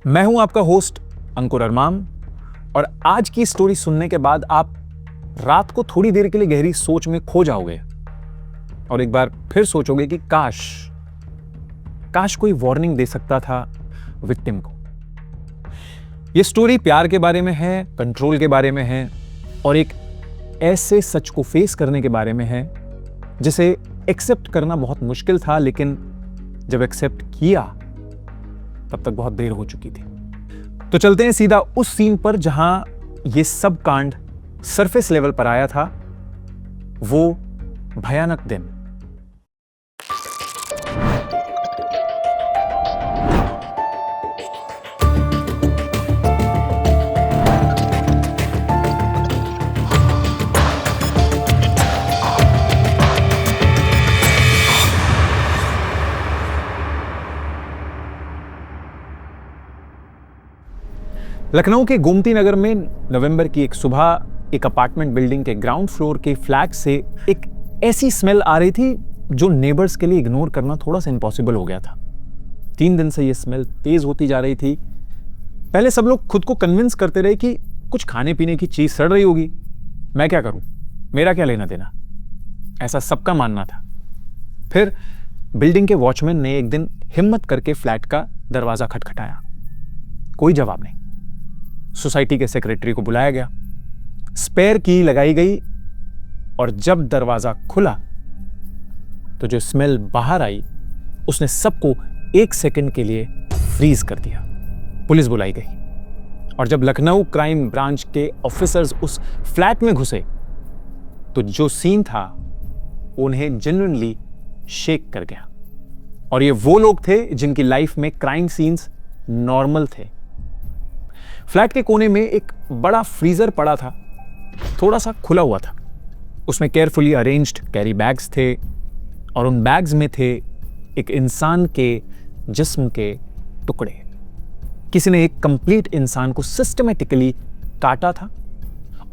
मैं हूं आपका होस्ट अंकुर अरमान और आज की स्टोरी सुनने के बाद आप रात को थोड़ी देर के लिए गहरी सोच में खो जाओगे और एक बार फिर सोचोगे कि काश कोई वार्निंग दे सकता था विक्टिम को। यह स्टोरी प्यार के बारे में है, कंट्रोल के बारे में है और एक ऐसे सच को फेस करने के बारे में है जिसे एक्सेप्ट करना बहुत मुश्किल था, लेकिन जब एक्सेप्ट किया तब तक बहुत देर हो चुकी थी। तो चलते हैं सीधा उस सीन पर जहां यह सब कांड सरफेस लेवल पर आया था, वो भयानक दिन। लखनऊ के गोमती नगर में नवंबर की एक सुबह एक अपार्टमेंट बिल्डिंग के ग्राउंड फ्लोर के फ्लैट से एक ऐसी स्मेल आ रही थी जो नेबर्स के लिए इग्नोर करना थोड़ा सा इम्पॉसिबल हो गया था। 3 दिन से यह स्मेल तेज होती जा रही थी। पहले सब लोग खुद को कन्विंस करते रहे कि कुछ खाने पीने की चीज सड़ रही होगी, मैं क्या करूं, मेरा क्या लेना देना, ऐसा सबका मानना था। फिर बिल्डिंग के वॉचमैन ने एक दिन हिम्मत करके फ्लैट का दरवाजा खटखटाया। कोई जवाब नहीं। सोसाइटी के सेक्रेटरी को बुलाया गया, स्पेयर की लगाई गई और जब दरवाजा खुला तो जो स्मेल बाहर आई उसने सबको 1 सेकंड के लिए फ्रीज कर दिया। पुलिस बुलाई गई और जब लखनऊ क्राइम ब्रांच के ऑफिसर्स उस फ्लैट में घुसे तो जो सीन था उन्हें जेन्युइनली शेक कर गया। और ये वो लोग थे जिनकी लाइफ में क्राइम सीन्स नॉर्मल थे। फ्लैट के कोने में एक बड़ा फ्रीजर पड़ा था, थोड़ा सा खुला हुआ था। उसमें केयरफुली अरेंज्ड कैरी बैग्स थे और उन बैग्स में थे एक इंसान के जिस्म के टुकड़े। किसी ने एक कंप्लीट इंसान को सिस्टमेटिकली काटा था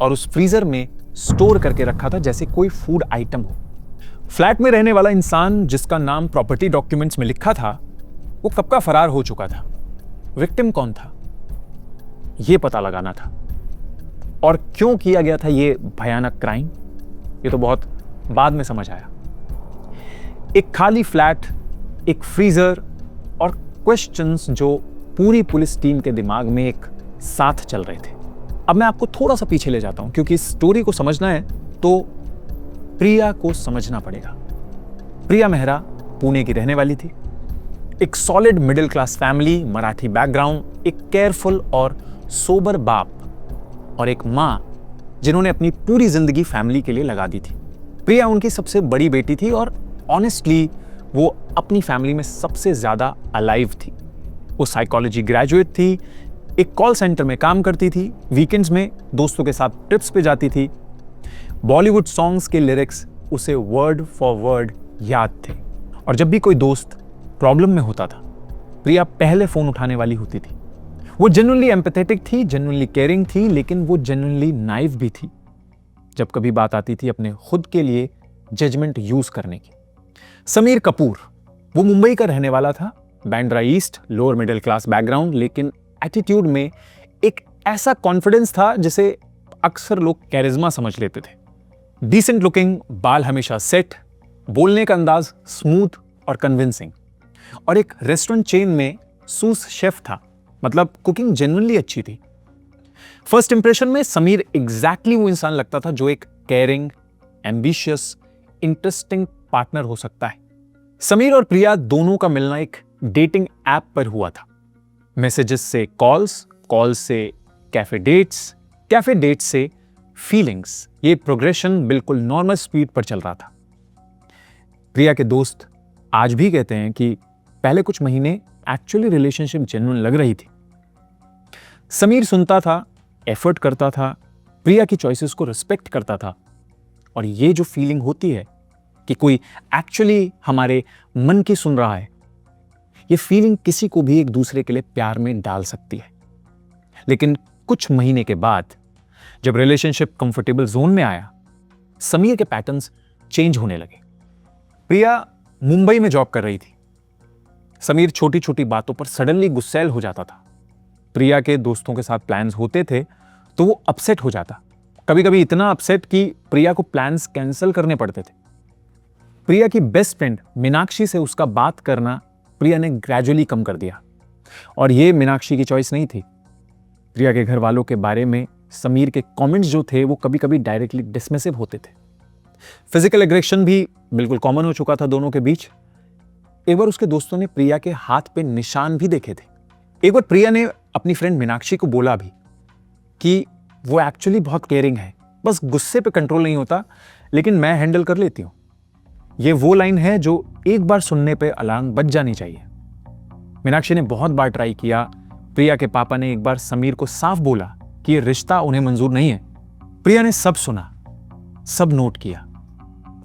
और उस फ्रीजर में स्टोर करके रखा था जैसे कोई फूड आइटम हो। फ्लैट में रहने वाला इंसान जिसका नाम प्रॉपर्टी डॉक्यूमेंट्स में लिखा था वो कब का फरार हो चुका था। विक्टिम कौन था यह पता लगाना था और क्यों किया गया था यह भयानक क्राइम, ये तो बहुत बाद में समझ आया। एक खाली फ्लैट, एक फ्रीजर और क्वेश्चंस जो पूरी पुलिस टीम के दिमाग में एक साथ चल रहे थे। अब मैं आपको थोड़ा सा पीछे ले जाता हूं क्योंकि इस स्टोरी को समझना है तो प्रिया को समझना पड़ेगा। प्रिया मेहरा पुणे की रहने वाली थी। एक solid middle class family, Marathi background, एक केयरफुल और सोबर बाप और एक मां जिन्होंने अपनी पूरी जिंदगी फैमिली के लिए लगा दी थी। प्रिया उनकी सबसे बड़ी बेटी थी और ऑनेस्टली वो अपनी फैमिली में सबसे ज्यादा अलाइव थी। वो साइकोलॉजी ग्रेजुएट थी, एक कॉल सेंटर में काम करती थी, वीकेंड्स में दोस्तों के साथ ट्रिप्स पे जाती थी। बॉलीवुड सॉन्ग्स के लिरिक्स उसे वर्ड फॉर वर्ड याद थे और जब भी कोई दोस्त प्रॉब्लम में होता था प्रिया पहले फोन उठाने वाली होती थी। वो जेन्युइनली एम्पैथेटिक थी, जेन्युइनली केयरिंग थी, लेकिन वो जेन्युइनली नाइव भी थी जब कभी बात आती थी अपने खुद के लिए जजमेंट यूज करने की। समीर कपूर, वो मुंबई का रहने वाला था, Bandra east, lower middle class background, लेकिन एटीट्यूड में एक ऐसा कॉन्फिडेंस था जिसे अक्सर लोग कैरिज्मा समझ लेते थे। डिसेंट लुकिंग, बाल हमेशा सेट, बोलने का अंदाज स्मूथ और कन्विंसिंग और एक रेस्टोरेंट चेन में सूस शेफ था, मतलब कुकिंग जेन्युइनली अच्छी थी। फर्स्ट इंप्रेशन में समीर एग्जैक्टली वो इंसान लगता था जो एक केयरिंग, एम्बिशियस, इंटरेस्टिंग पार्टनर हो सकता है। समीर और प्रिया दोनों का मिलना एक डेटिंग ऐप पर हुआ था। मैसेजेस से कॉल्स, कॉल्स से कैफे डेट्स, कैफे डेट्स से फीलिंग्स, ये प्रोग्रेशन बिल्कुल नॉर्मल स्पीड पर चल रहा था। प्रिया के दोस्त आज भी कहते हैं कि पहले कुछ महीने एक्चुअली रिलेशनशिप जेन्युइन लग रही थी। समीर सुनता था, एफर्ट करता था, प्रिया की चॉइसेस को रिस्पेक्ट करता था और ये जो फीलिंग होती है कि कोई एक्चुअली हमारे मन की सुन रहा है, ये फीलिंग किसी को भी एक दूसरे के लिए प्यार में डाल सकती है। लेकिन कुछ महीने के बाद जब रिलेशनशिप कंफर्टेबल जोन में आया, समीर के पैटर्न्स चेंज होने लगे। प्रिया मुंबई में जॉब कर रही थी। समीर छोटी छोटी बातों पर सडनली गुस्सैल हो जाता था। प्रिया के दोस्तों के साथ प्लान्स होते थे तो वो अपसेट हो जाता, कभी कभी इतना अपसेट कि प्रिया को प्लान्स कैंसिल करने पड़ते थे। प्रिया की बेस्ट फ्रेंड मीनाक्षी से उसका बात करना प्रिया ने ग्रेजुअली कम कर दिया, और ये मीनाक्षी की चॉइस नहीं थी। प्रिया के घर वालों के बारे में समीर के कमेंट्स जो थे वो कभी कभी डायरेक्टली डिसमिसिव होते थे। फिजिकल एग्रेशन भी बिल्कुल कॉमन हो चुका था दोनों के बीच। एक बार उसके दोस्तों ने प्रिया के हाथ पे निशान भी देखे थे। एक बार प्रिया ने अपनी फ्रेंड मीनाक्षी को बोला भी कि वो एक्चुअली बहुत केयरिंग है, बस गुस्से पे कंट्रोल नहीं होता, लेकिन मैं हैंडल कर लेती हूं। ये वो लाइन है जो एक बार सुनने पे अलार्म बज जानी चाहिए। मीनाक्षी ने बहुत बार ट्राई किया। प्रिया के पापा ने एक बार समीर को साफ बोला कि ये रिश्ता उन्हें मंजूर नहीं है। प्रिया ने सब सुना, सब नोट किया,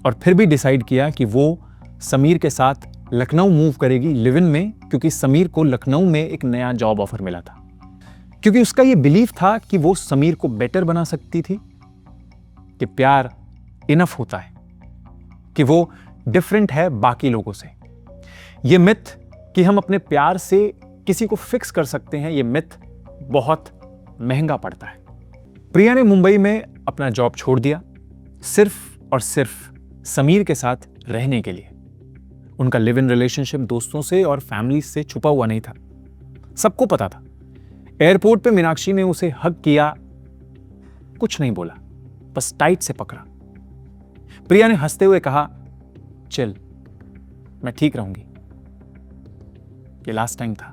और फिर भी डिसाइड किया कि वो समीर के साथ लखनऊ मूव करेगी लिव इन में, क्योंकि समीर को लखनऊ में एक नया जॉब ऑफर मिला था। क्योंकि उसका यह बिलीफ था कि वो समीर को बेटर बना सकती थी, कि प्यार इनफ होता है, कि वो डिफरेंट है बाकी लोगों से। यह मिथ कि हम अपने प्यार से किसी को फिक्स कर सकते हैं, यह मिथ बहुत महंगा पड़ता है। प्रिया ने मुंबई में अपना जॉब छोड़ दिया, सिर्फ और सिर्फ समीर के साथ रहने के लिए। उनका लिव इन रिलेशनशिप दोस्तों से और फैमिली से छुपा हुआ नहीं था, सबको पता था। एयरपोर्ट पे मीनाक्षी ने उसे हग किया, कुछ नहीं बोला, बस टाइट से पकड़ा। प्रिया ने हंसते हुए कहा, चल मैं ठीक रहूंगी। ये लास्ट टाइम था।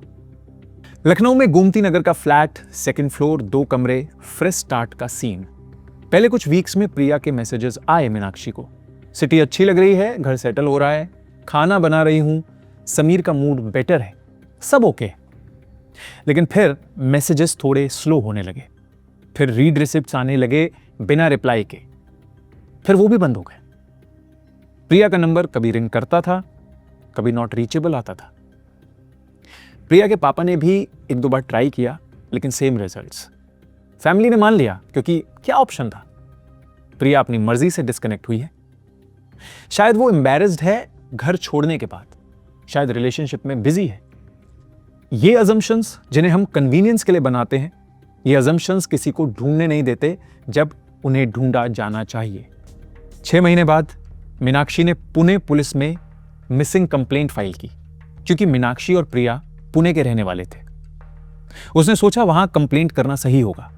लखनऊ में गोमती नगर का फ्लैट, सेकंड फ्लोर, 2 कमरे, फ्रेश स्टार्ट का सीन। पहले कुछ वीक्स में प्रिया के मैसेजेस आए मीनाक्षी को, सिटी अच्छी लग रही है, घर सेटल हो रहा है, खाना बना रही हूं, समीर का मूड बेटर है, सब ओके। लेकिन फिर मैसेजेस थोड़े स्लो होने लगे, फिर रीड रिसिप्ट्स आने लगे बिना रिप्लाई के, फिर वो भी बंद हो गए। प्रिया का नंबर कभी रिंग करता था, कभी नॉट रीचेबल आता था। प्रिया के पापा ने भी 1-2 बार ट्राई किया, लेकिन सेम रिजल्ट्स। फैमिली ने मान लिया, क्योंकि क्या ऑप्शन था, प्रिया अपनी मर्जी से डिस्कनेक्ट हुई है। शायद वो एम्बैरेस्ड है घर छोड़ने के बाद, शायद रिलेशनशिप में बिजी है। ये अजम्पशंस जिन्हें हम कन्वीनियंस के लिए बनाते हैं, ये अजम्पशंस किसी को ढूंढने नहीं देते जब उन्हें ढूंढा जाना चाहिए। 6 महीने बाद मीनाक्षी ने पुणे पुलिस में मिसिंग कंप्लेंट फाइल की, क्योंकि मीनाक्षी और प्रिया पुणे के रहने वाले थे। उसने सोचा वहां कंप्लेंट करना सही होगा।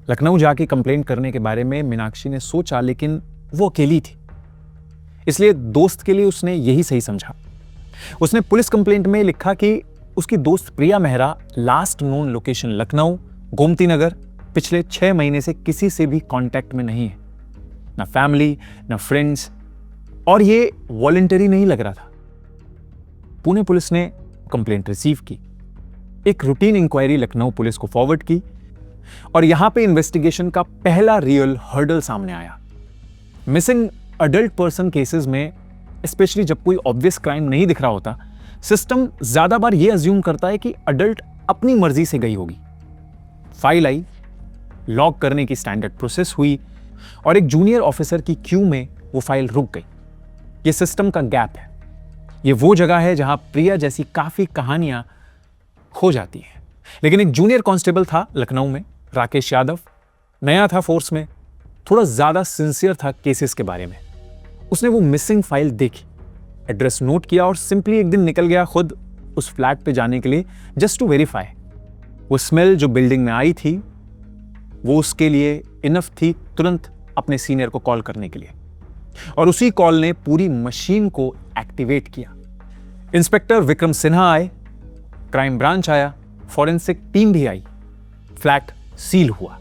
लखनऊ जाके कंप्लेंट करने के बारे में मीनाक्षी ने सोचा, लेकिन वो अकेली थी, इसलिए दोस्त के लिए उसने यही सही समझा। उसने पुलिस कंप्लेंट में लिखा कि उसकी दोस्त Priya Mehra last known location Lucknow, Gomti Nagar, पिछले 6 महीने से किसी से भी कांटेक्ट में नहीं है, ना फैमिली ना फ्रेंड्स, और ये वॉलंटरी नहीं लग रहा था। पुणे पुलिस ने कंप्लेंट रिसीव की, एक रूटीन इंक्वायरी लखनऊ पुलिस को फॉरवर्ड की, और यहां पे इन्वेस्टिगेशन का पहला रियल हर्डल सामने आया। मिसिंग अडल्ट पर्सन केसेस में, स्पेशली जब कोई ऑब्वियस क्राइम नहीं दिख रहा होता, सिस्टम ज्यादा बार यह अज्यूम करता है कि अडल्ट अपनी मर्जी से गई होगी। फाइल आई, लॉग करने की स्टैंडर्ड प्रोसेस हुई, और एक जूनियर ऑफिसर की क्यू में वो फाइल रुक गई। ये सिस्टम का गैप है। ये वो जगह है जहां प्रिया जैसी काफी कहानियां खो जाती हैं। लेकिन एक जूनियर कांस्टेबल था लखनऊ में, राकेश यादव, नया था फोर्स में, थोड़ा ज्यादा सिंसियर था केसेस के बारे में। उसने वो मिसिंग फाइल देखी, एड्रेस नोट किया, और सिंपली एक दिन निकल गया खुद उस फ्लैट पे जाने के लिए, जस्ट टू वेरीफाई। वो स्मेल जो बिल्डिंग में आई थी वो उसके लिए इनफ थी तुरंत अपने सीनियर को कॉल करने के लिए, और उसी कॉल ने पूरी मशीन को एक्टिवेट किया। इंस्पेक्टर विक्रम सिन्हा आए, क्राइम ब्रांच आया, फॉरेंसिक टीम भी आई, फ्लैट सील हुआ,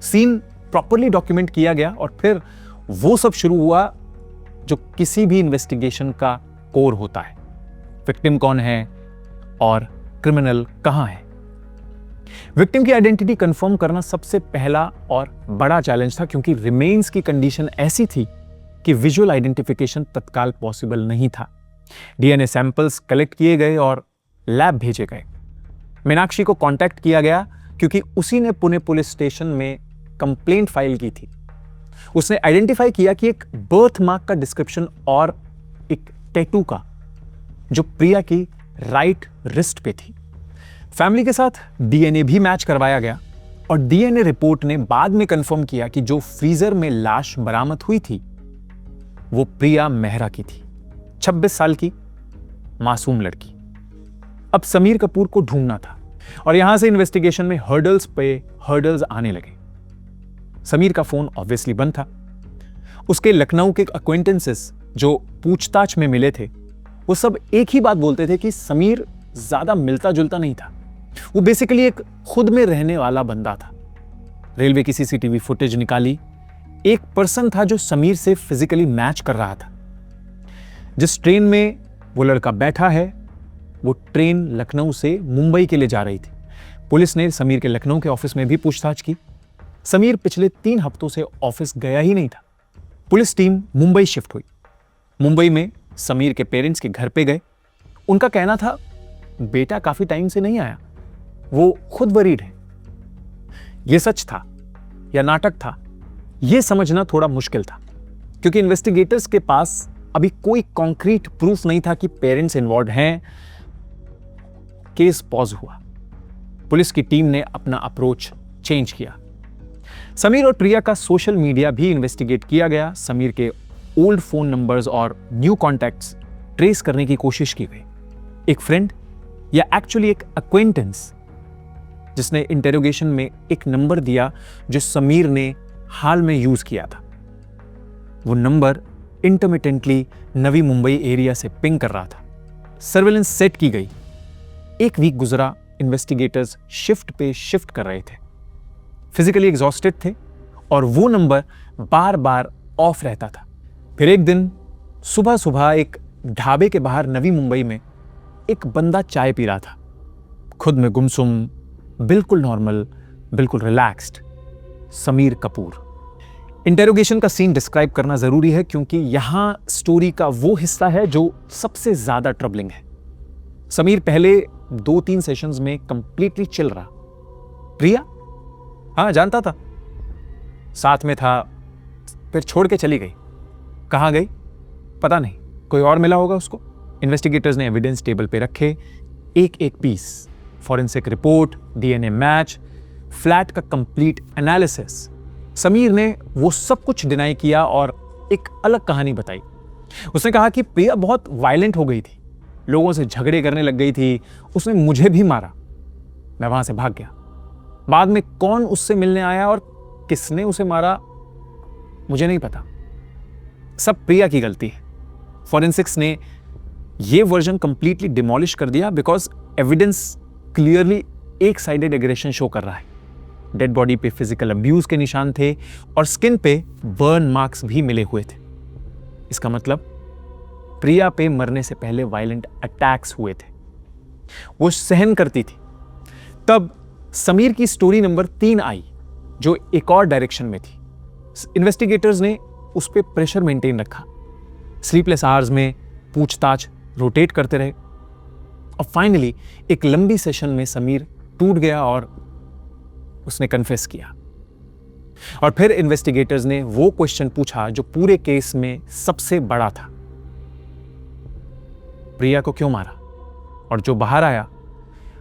सीन प्रॉपरली डॉक्यूमेंट किया गया, और फिर वो सब शुरू हुआ जो किसी भी इन्वेस्टिगेशन का कोर होता है। विक्टिम कौन है और क्रिमिनल कहां है। विक्टिम की आइडेंटिटी कंफर्म करना सबसे पहला और बड़ा चैलेंज था, क्योंकि रिमेन्स की कंडीशन ऐसी थी कि विजुअल आइडेंटिफिकेशन तत्काल पॉसिबल नहीं था। डीएनए सैंपल्स कलेक्ट किए गए और लैब भेजे गए। मीनाक्षी को कांटेक्ट किया गया, क्योंकि उसी ने पुणे पुलिस स्टेशन में कंप्लेंट फाइल की थी। उसने आइडेंटिफाई किया कि एक बर्थ मार्क का डिस्क्रिप्शन और एक टैटू का, जो प्रिया की राइट रिस्ट पे थी। फैमिली के साथ डीएनए भी मैच करवाया गया और डीएनए रिपोर्ट ने बाद में कंफर्म किया कि जो फ्रीजर में लाश बरामद हुई थी वो प्रिया मेहरा की थी, 26 साल की मासूम लड़की। अब समीर कपूर को ढूंढना था और यहां से इन्वेस्टिगेशन में हर्डल्स पे हर्डल्स आने लगे। समीर का फोन ऑब्वियसली बंद था। उसके लखनऊ के अक्वेंटेंसेस जो पूछताछ में मिले थे वो सब एक ही बात बोलते थे कि समीर ज्यादा मिलता जुलता नहीं था। वो बेसिकली एक खुद में रहने वाला बंदा था। रेलवे की सीसीटीवी फुटेज निकाली। एक पर्सन था जो समीर से फिजिकली मैच कर रहा था। जिस ट्रेन में वो लड़का बैठा है वो ट्रेन लखनऊ से मुंबई के लिए जा रही थी। पुलिस ने समीर के लखनऊ के ऑफिस में भी पूछताछ की। समीर पिछले 3 हफ्तों से ऑफिस गया ही नहीं था। पुलिस टीम मुंबई शिफ्ट हुई। मुंबई में समीर के पेरेंट्स के घर पे गए। उनका कहना था बेटा काफी टाइम से नहीं आया, वो खुद वरीड है। यह सच था या नाटक था, यह समझना थोड़ा मुश्किल था क्योंकि इन्वेस्टिगेटर्स के पास अभी कोई कॉन्क्रीट प्रूफ नहीं था कि पेरेंट्स इन्वॉल्व हैं। केस पॉज हुआ। पुलिस की टीम ने अपना अप्रोच चेंज किया। समीर और प्रिया का सोशल मीडिया भी इन्वेस्टिगेट किया गया। समीर के ओल्ड फोन नंबर्स और न्यू कॉन्टैक्ट्स ट्रेस करने की कोशिश की गई। एक फ्रेंड या एक्चुअली एक अक्वेंटेंस जिसने इंटेरोगेशन में एक नंबर दिया जो समीर ने हाल में यूज किया था। वो number intermittently Navi Mumbai area से पिंग कर रहा था। सर्वेलेंस सेट की गई। 1 वीक गुजरा। इन्वेस्टिगेटर्स शिफ्ट पे शिफ्ट कर रहे थे, फिजिकली एग्जॉस्टेड थे और वो नंबर बार बार ऑफ रहता था। फिर एक दिन सुबह सुबह एक ढाबे के बाहर नवी मुंबई में एक बंदा चाय पी रहा था, खुद में गुमसुम, बिल्कुल नॉर्मल, बिल्कुल रिलैक्स्ड। समीर कपूर। इंटेरोगेशन का सीन डिस्क्राइब करना जरूरी है क्योंकि यहां स्टोरी का वो हिस्सा है जो सबसे ज्यादा ट्रबलिंग है। समीर पहले 2-3 सेशंस में कंप्लीटली चिल रहा। प्रिया हाँ जानता था, साथ में था, फिर छोड़ के चली गई। कहां गई पता नहीं, कोई और मिला होगा उसको। इन्वेस्टिगेटर्स ने एविडेंस टेबल पे रखे, एक piece, forensic report, DNA match, flat का कंप्लीट एनालिसिस। समीर ने वो सब कुछ डिनाई किया और एक अलग कहानी बताई। उसने कहा कि प्रिया बहुत वायलेंट हो गई थी, लोगों से झगड़े करने लग गई थी, उसने मुझे भी मारा, मैं वहां से भाग गया। बाद में कौन उससे मिलने आया और किसने उसे मारा मुझे नहीं पता, सब प्रिया की गलती है। फॉरेंसिक्स ने यह वर्जन कंप्लीटली डिमोलिश कर दिया बिकॉज एविडेंस क्लियरली एक साइडेड एग्रेशन शो कर रहा है। डेड बॉडी पे फिजिकल अब्यूज के निशान थे और स्किन पे बर्न मार्क्स भी मिले हुए थे। इसका मतलब प्रिया पे मरने से पहले वायलेंट अटैक्स हुए थे, वो सहन करती थी। तब समीर की स्टोरी नंबर 3 आई जो एक और डायरेक्शन में थी। इन्वेस्टिगेटर्स ने उस पर प्रेशर मेंटेन रखा। स्लीपलेस आवर्स में पूछताछ रोटेट करते रहे और फाइनली एक लंबी सेशन में समीर टूट गया और उसने कन्फेस किया। और फिर इन्वेस्टिगेटर्स ने वो क्वेश्चन पूछा जो पूरे केस में सबसे बड़ा था, प्रिया को क्यों मारा? और जो बाहर आया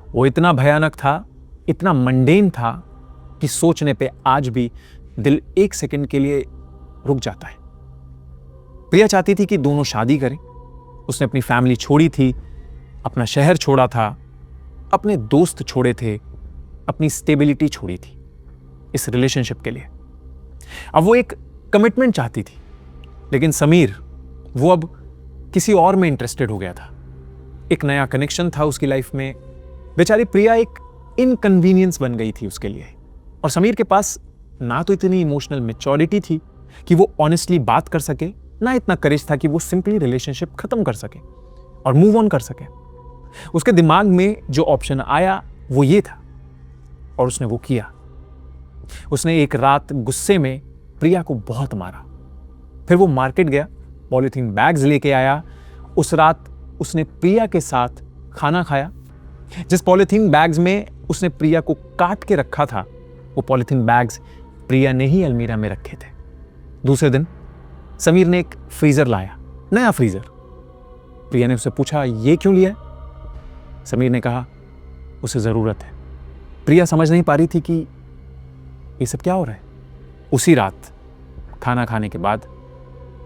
वो इतना भयानक था, इतना मंडेन था कि सोचने पे आज भी दिल एक सेकंड के लिए रुक जाता है। प्रिया चाहती थी कि दोनों शादी करें। उसने अपनी फैमिली छोड़ी थी, अपना शहर छोड़ा था, अपने दोस्त छोड़े थे, अपनी स्टेबिलिटी छोड़ी थी इस रिलेशनशिप के लिए। अब वो एक कमिटमेंट चाहती थी, लेकिन समीर वो अब किसी और में इंटरेस्टेड हो गया था। एक नया कनेक्शन था उसकी लाइफ में। बेचारी प्रिया एक इनकन्वीनियंस बन गई थी उसके लिए। और समीर के पास ना तो इतनी इमोशनल मैच्योरिटी थी कि वो ऑनेस्टली बात कर सके, ना इतना करेज था कि वो सिंपली रिलेशनशिप खत्म कर सके और मूव ऑन कर सके। उसके दिमाग में जो ऑप्शन आया वो ये था और उसने वो किया। उसने एक रात गुस्से में प्रिया को बहुत मारा। फिर वो मार्केट गया, पॉलीथीन बैग्स लेके आया। उस रात उसने प्रिया के साथ खाना खाया। जिस पॉलीथीन बैग्स में उसने प्रिया को काट के रखा था, वो पॉलीथीन बैग्स प्रिया ने ही अलमीरा में रखे थे। दूसरे दिन समीर ने एक फ्रीजर लाया, नया फ्रीजर। प्रिया ने उससे पूछा ये क्यों लिया है? समीर ने कहा उसे ज़रूरत है। प्रिया समझ नहीं पा रही थी कि ये सब क्या हो रहा है। उसी रात खाना खाने के बाद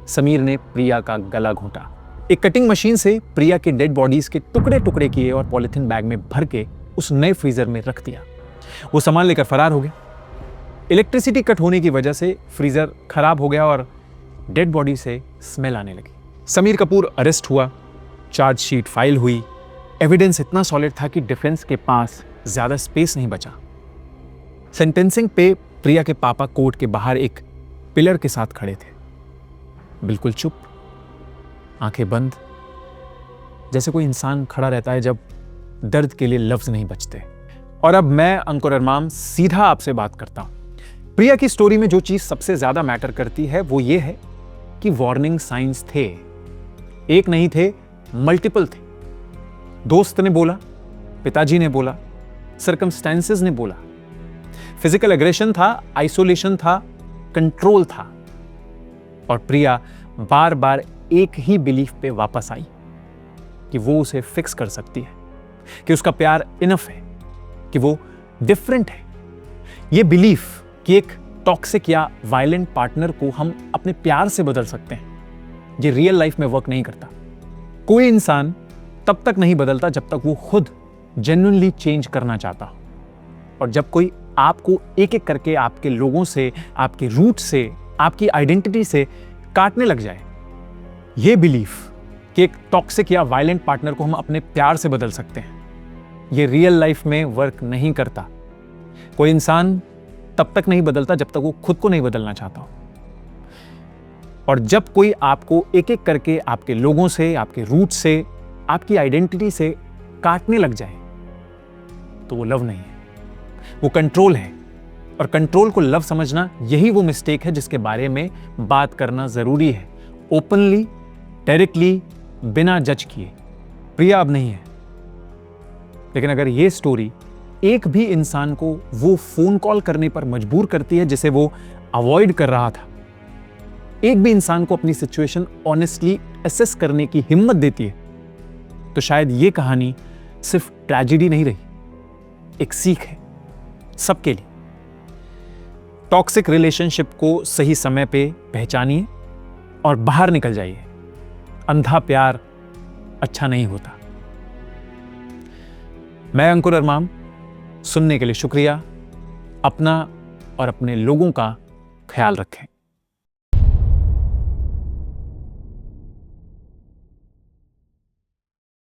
समीर ने प्रिया का गला घोंटा। एक कटिंग मशीन से प्रिया के डेड बॉडीज के टुकड़े टुकड़े किए और पॉलिथीन बैग में भर के उस नए फ्रीजर में रख दिया। वो सामान लेकर फरार हो गए। इलेक्ट्रिसिटी कट होने की वजह से फ्रीजर खराब हो गया और डेड बॉडी से स्मेल आने लगी। समीर कपूर अरेस्ट हुआ, चार्जशीट फाइल हुई। एविडेंस इतना सॉलिड था कि डिफेंस के पास ज्यादा स्पेस नहीं बचा। सेंटेंसिंग पे प्रिया के पापा कोर्ट के बाहर एक पिलर के साथ खड़े थे, बिल्कुल चुप, आंखें बंद, जैसे कोई इंसान खड़ा रहता है जब दर्द के लिए लफ्ज नहीं बचते। और अब मैं अंकुर अरमाम सीधा आपसे बात करता हूं। प्रिया की स्टोरी में जो चीज सबसे ज्यादा मैटर करती है वो ये है कि वार्निंग साइंस थे। एक नहीं थे, मल्टीपल थे। दोस्त ने बोला, पिताजी ने बोला, सर्कमस्टेंसेस ने बोला। फिजिकल एग्रेशन था, आइसोलेशन था, कंट्रोल था। और प्रिया बार बार एक ही बिलीफ पे वापस आई कि वो उसे फिक्स कर सकती है, कि उसका प्यार इनफ है, कि वो डिफरेंट है। ये बिलीफ कि एक टॉक्सिक या वायलेंट पार्टनर को हम अपने प्यार से बदल सकते हैं, ये रियल लाइफ में वर्क नहीं करता। कोई इंसान तब तक नहीं बदलता जब तक वो खुद जेन्युइनली चेंज करना चाहता हो। और जब कोई आपको एक एक करके आपके लोगों से, आपके रूट से, आपकी आइडेंटिटी से काटने लग जाए, ये बिलीफ कि एक टॉक्सिक या वायलेंट पार्टनर को हम अपने प्यार से बदल सकते हैं, ये रियल लाइफ में वर्क नहीं करता। कोई इंसान तब तक नहीं बदलता जब तक वो खुद को नहीं बदलना चाहता हो। और जब कोई आपको एक एक करके आपके लोगों से, आपके रूट से, आपकी आइडेंटिटी से काटने लग जाए, तो वो लव नहीं है, वो कंट्रोल है। और कंट्रोल को लव समझना, यही वो मिस्टेक है जिसके बारे में बात करना जरूरी है, ओपनली, डायरेक्टली, बिना जज किए। प्रिया अब नहीं है, लेकिन अगर ये स्टोरी एक भी इंसान को वो फोन कॉल करने पर मजबूर करती है जिसे वो अवॉइड कर रहा था, एक भी इंसान को अपनी सिचुएशन ऑनेस्टली असेस करने की हिम्मत देती है, तो शायद ये कहानी सिर्फ ट्रेजेडी नहीं रही, एक सीख है सबके लिए। टॉक्सिक रिलेशनशिप को सही समय पे पहचानिए और बाहर निकल जाइए। अंधा प्यार अच्छा नहीं होता। मैं अंकुर अरमाम, सुनने के लिए शुक्रिया। अपना और अपने लोगों का ख्याल रखें।